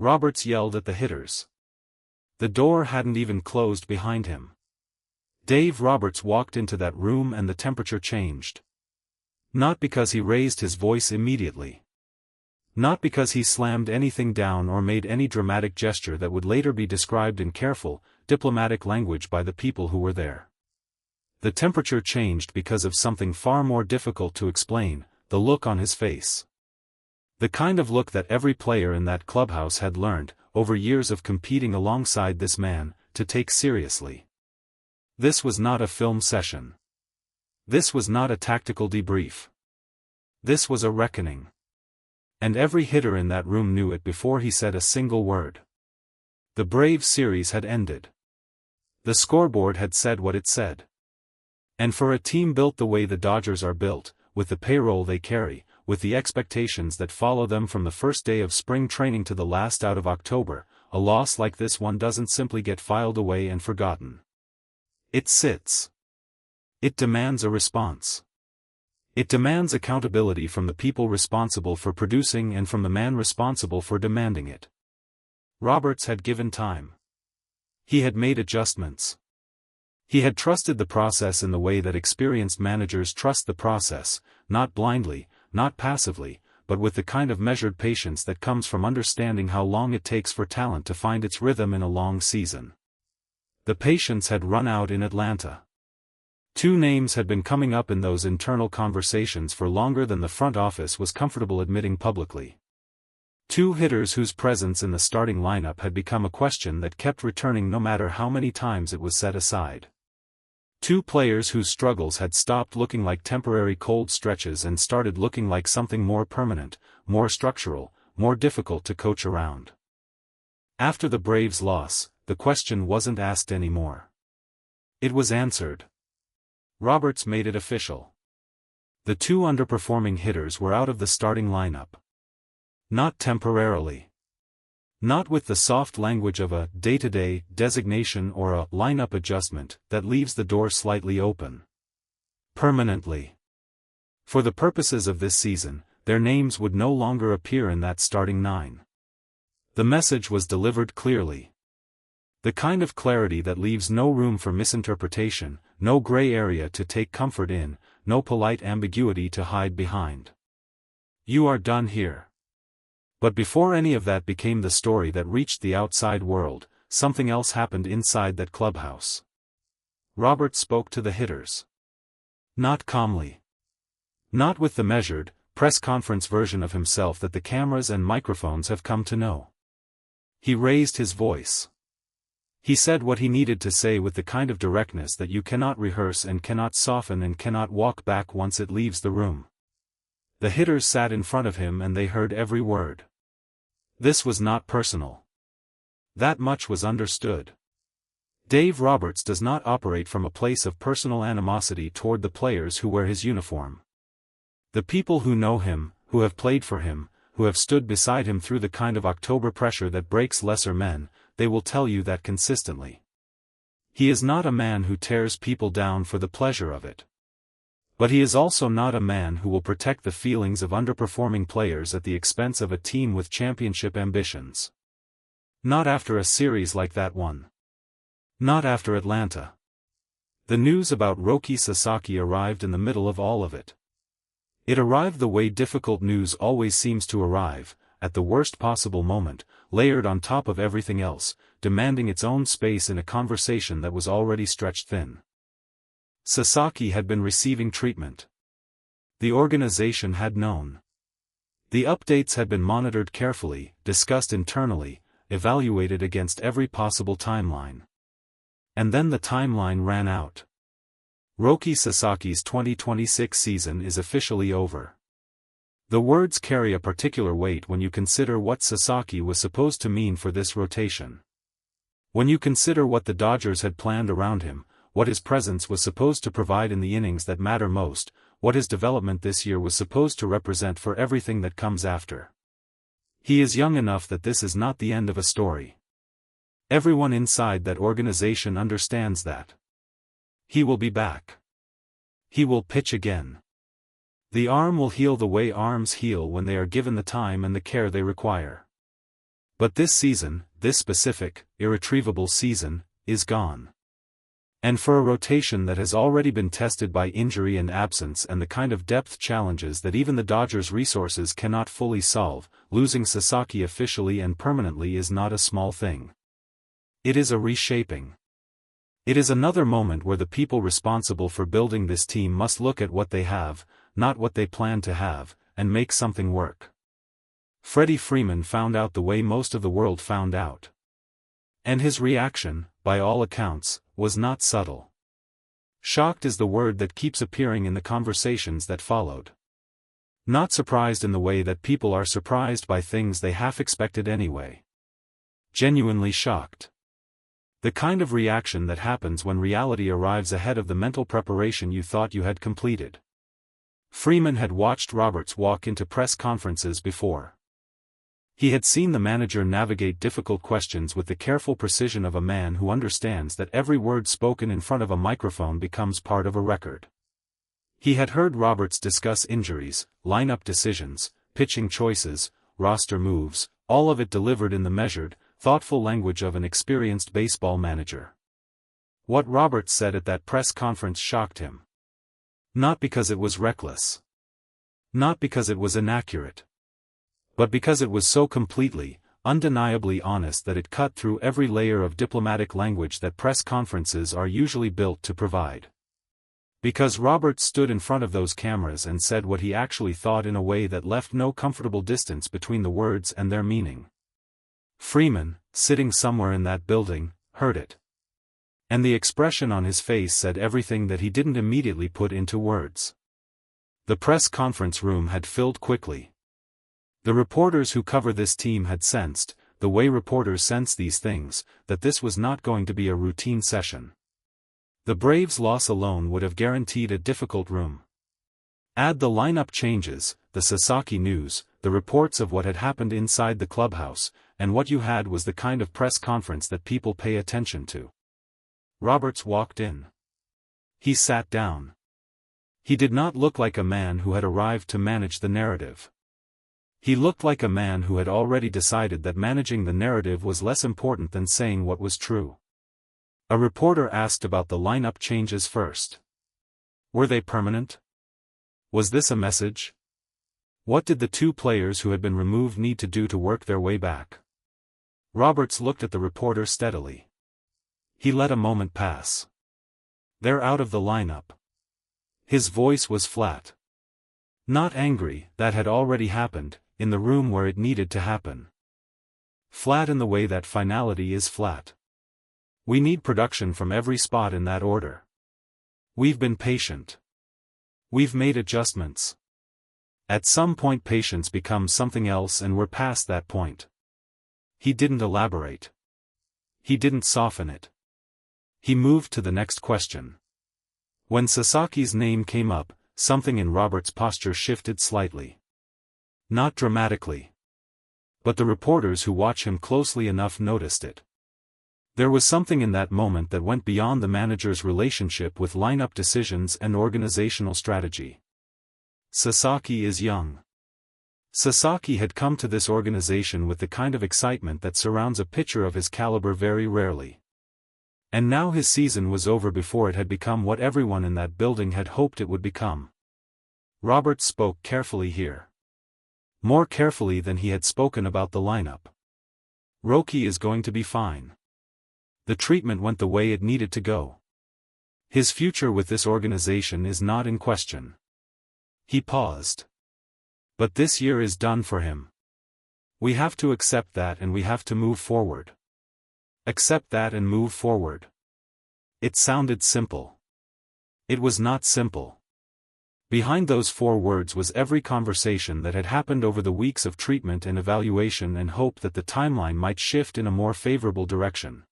Roberts yelled at the hitters. The door hadn't even closed behind him. Dave Roberts walked into that room and the temperature changed. Not because he raised his voice immediately. Not because he slammed anything down or made any dramatic gesture that would later be described in careful, diplomatic language by the people who were there. The temperature changed because of something far more difficult to explain, the look on his face. The kind of look that every player in that clubhouse had learned, over years of competing alongside this man, to take seriously. This was not a film session. This was not a tactical debrief. This was a reckoning. And every hitter in that room knew it before he said a single word. The Braves series had ended. The scoreboard had said what it said. And for a team built the way the Dodgers are built, with the payroll they carry, with the expectations that follow them from the first day of spring training to the last out of October, a loss like this one doesn't simply get filed away and forgotten. It sits. It demands a response. It demands accountability from the people responsible for producing and from the man responsible for demanding it. Roberts had given time. He had made adjustments. He had trusted the process in the way that experienced managers trust the process, not blindly, not passively, but with the kind of measured patience that comes from understanding how long it takes for talent to find its rhythm in a long season. The patience had run out in Atlanta. Two names had been coming up in those internal conversations for longer than the front office was comfortable admitting publicly. Two hitters whose presence in the starting lineup had become a question that kept returning no matter how many times it was set aside. Two players whose struggles had stopped looking like temporary cold stretches and started looking like something more permanent, more structural, more difficult to coach around. After the Braves' loss, the question wasn't asked anymore. It was answered. Roberts made it official. The two underperforming hitters were out of the starting lineup. Not temporarily. Not with the soft language of a day-to-day designation or a lineup adjustment that leaves the door slightly open. Permanently. For the purposes of this season, their names would no longer appear in that starting nine. The message was delivered clearly. The kind of clarity that leaves no room for misinterpretation, no gray area to take comfort in, no polite ambiguity to hide behind. You are done here. But before any of that became the story that reached the outside world, something else happened inside that clubhouse. Roberts spoke to the hitters. Not calmly. Not with the measured, press conference version of himself that the cameras and microphones have come to know. He raised his voice. He said what he needed to say with the kind of directness that you cannot rehearse and cannot soften and cannot walk back once it leaves the room. The hitters sat in front of him and they heard every word. This was not personal. That much was understood. Dave Roberts does not operate from a place of personal animosity toward the players who wear his uniform. The people who know him, who have played for him, who have stood beside him through the kind of October pressure that breaks lesser men, they will tell you that consistently. He is not a man who tears people down for the pleasure of it. But he is also not a man who will protect the feelings of underperforming players at the expense of a team with championship ambitions. Not after a series like that one. Not after Atlanta. The news about Roki Sasaki arrived in the middle of all of it. It arrived the way difficult news always seems to arrive, at the worst possible moment, layered on top of everything else, demanding its own space in a conversation that was already stretched thin. Sasaki had been receiving treatment. The organization had known. The updates had been monitored carefully, discussed internally, evaluated against every possible timeline. And then the timeline ran out. Roki Sasaki's 2026 season is officially over. The words carry a particular weight when you consider what Sasaki was supposed to mean for this rotation. When you consider what the Dodgers had planned around him, what his presence was supposed to provide in the innings that matter most, what his development this year was supposed to represent for everything that comes after. He is young enough that this is not the end of a story. Everyone inside that organization understands that. He will be back. He will pitch again. The arm will heal the way arms heal when they are given the time and the care they require. But this season, this specific, irretrievable season, is gone. And for a rotation that has already been tested by injury and absence and the kind of depth challenges that even the Dodgers' resources cannot fully solve, losing Sasaki officially and permanently is not a small thing. It is a reshaping. It is another moment where the people responsible for building this team must look at what they have, not what they plan to have, and make something work. Freddie Freeman found out the way most of the world found out. And his reaction, by all accounts, was not subtle. Shocked is the word that keeps appearing in the conversations that followed. Not surprised in the way that people are surprised by things they half expected anyway. Genuinely shocked. The kind of reaction that happens when reality arrives ahead of the mental preparation you thought you had completed. Freeman had watched Roberts walk into press conferences before. He had seen the manager navigate difficult questions with the careful precision of a man who understands that every word spoken in front of a microphone becomes part of a record. He had heard Roberts discuss injuries, lineup decisions, pitching choices, roster moves, all of it delivered in the measured, thoughtful language of an experienced baseball manager. What Roberts said at that press conference shocked him. Not because it was reckless. Not because it was inaccurate. But because it was so completely, undeniably honest that it cut through every layer of diplomatic language that press conferences are usually built to provide. Because Roberts stood in front of those cameras and said what he actually thought in a way that left no comfortable distance between the words and their meaning. Freeman, sitting somewhere in that building, heard it. And the expression on his face said everything that he didn't immediately put into words. The press conference room had filled quickly. The reporters who cover this team had sensed, the way reporters sense these things, that this was not going to be a routine session. The Braves' loss alone would have guaranteed a difficult room. Add the lineup changes, the Sasaki news, the reports of what had happened inside the clubhouse, and what you had was the kind of press conference that people pay attention to. Roberts walked in. He sat down. He did not look like a man who had arrived to manage the narrative. He looked like a man who had already decided that managing the narrative was less important than saying what was true. A reporter asked about the lineup changes first. Were they permanent? Was this a message? What did the two players who had been removed need to do to work their way back? Roberts looked at the reporter steadily. He let a moment pass. They're out of the lineup. His voice was flat. Not angry, that had already happened, in the room where it needed to happen. Flat in the way that finality is flat. We need production from every spot in that order. We've been patient. We've made adjustments. At some point patience becomes something else and we're past that point. He didn't elaborate. He didn't soften it. He moved to the next question. When Sasaki's name came up, something in Roberts' posture shifted slightly. Not dramatically. But the reporters who watch him closely enough noticed it. There was something in that moment that went beyond the manager's relationship with lineup decisions and organizational strategy. Sasaki is young. Sasaki had come to this organization with the kind of excitement that surrounds a pitcher of his caliber very rarely. And now his season was over before it had become what everyone in that building had hoped it would become. Roberts spoke carefully here. More carefully than he had spoken about the lineup. Roki is going to be fine. The treatment went the way it needed to go. His future with this organization is not in question. He paused. But this year is done for him. We have to accept that and we have to move forward. Accept that and move forward. It sounded simple. It was not simple. Behind those 4 words was every conversation that had happened over the weeks of treatment and evaluation and hope that the timeline might shift in a more favorable direction.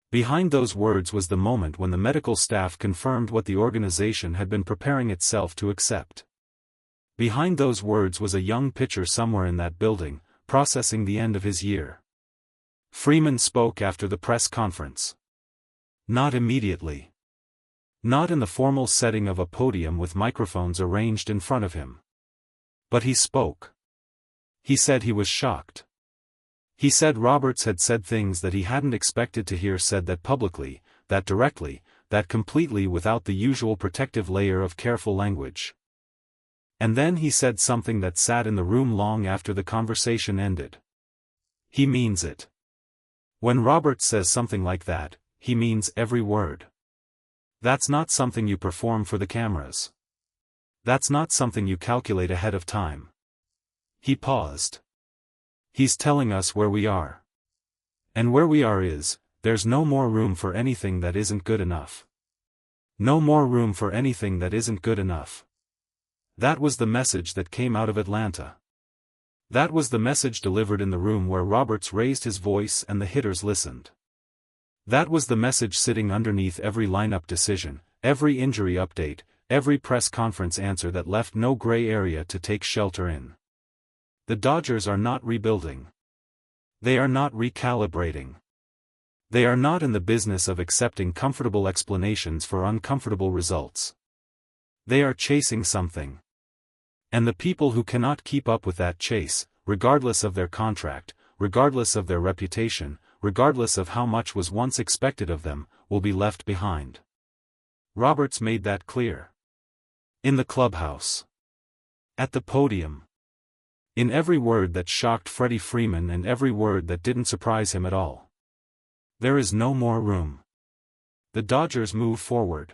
Behind those words was the moment when the medical staff confirmed what the organization had been preparing itself to accept. Behind those words was a young pitcher somewhere in that building, processing the end of his year. Freeman spoke after the press conference. Not immediately. Not in the formal setting of a podium with microphones arranged in front of him. But he spoke. He said he was shocked. He said Roberts had said things that he hadn't expected to hear said, that publicly, that directly, that completely without the usual protective layer of careful language. And then he said something that sat in the room long after the conversation ended. He means it. When Roberts says something like that, he means every word. That's not something you perform for the cameras. That's not something you calculate ahead of time. He paused. He's telling us where we are. And where we are is, there's no more room for anything that isn't good enough. No more room for anything that isn't good enough. That was the message that came out of Atlanta. That was the message delivered in the room where Roberts raised his voice and the hitters listened. That was the message sitting underneath every lineup decision, every injury update, every press conference answer that left no gray area to take shelter in. The Dodgers are not rebuilding. They are not recalibrating. They are not in the business of accepting comfortable explanations for uncomfortable results. They are chasing something. And the people who cannot keep up with that chase, regardless of their contract, regardless of their reputation, regardless of how much was once expected of them, will be left behind. Roberts made that clear. In the clubhouse. At the podium. In every word that shocked Freddie Freeman and every word that didn't surprise him at all. There is no more room. The Dodgers move forward.